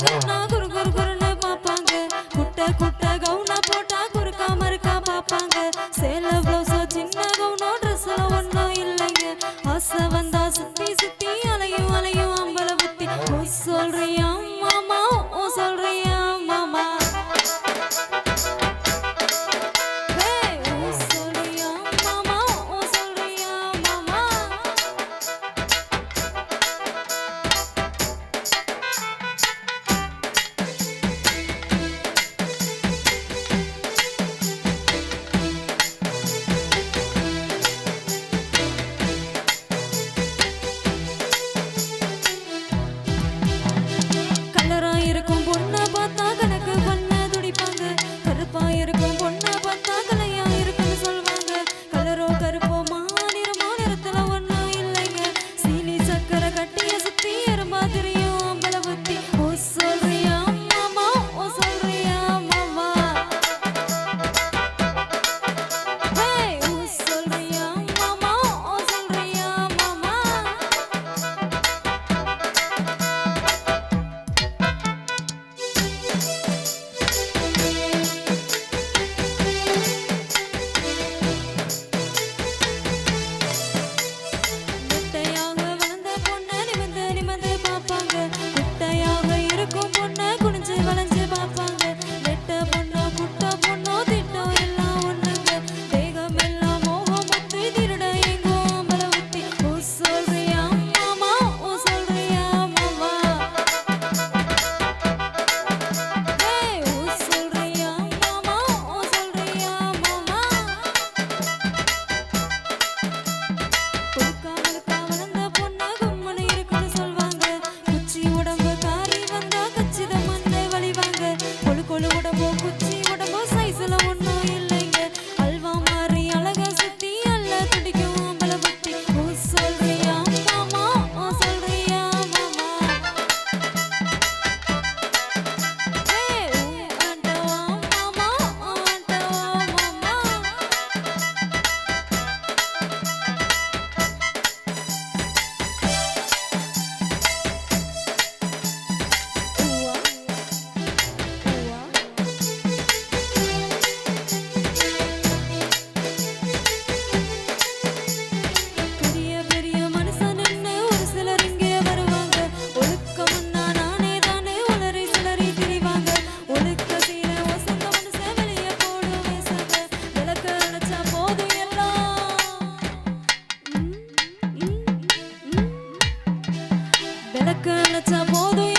சின்ன குரு குரு குருன்னு பாப்பாங்க குட்ட குட்ட கவுனா போட்டா குறுக்கா மறுக்கா பாப்பாங்க சேல பிளவுஸோ சின்ன கவுனோ ட்ரெஸ்ல ஒன்னும் இல்லைங்க ஆசை வந்தா சுத்தி சுத்தி அலையும் அலையும் அம்பல புத்தி ஓ சொல்றியா மாமா ஓ சொல்றியா மாமா இருக்கும் பொண்ணை பார்த்தா கணக்கு பண்ண துடிப்பாங்க கருப்பா இருக்கும் பொண்ணை பார்த்தா கலையா இருக்குன்னு சொல்வாங்க கலரோ கருப்போ மாநிறமோ நிறத்துல ஒன்னும் இல்லைங்க சீனி சக்கரை கட்டிய சுத்தி எறும்பா தெரியும் அம்பல புத்தி ஓ சொல்றியா மாமா ஓ சொல்றியா மாமா ஓ சொல்றியா மாமா ஓ சொல்றியா மாமா விளக்கு அணைச்சா போதும்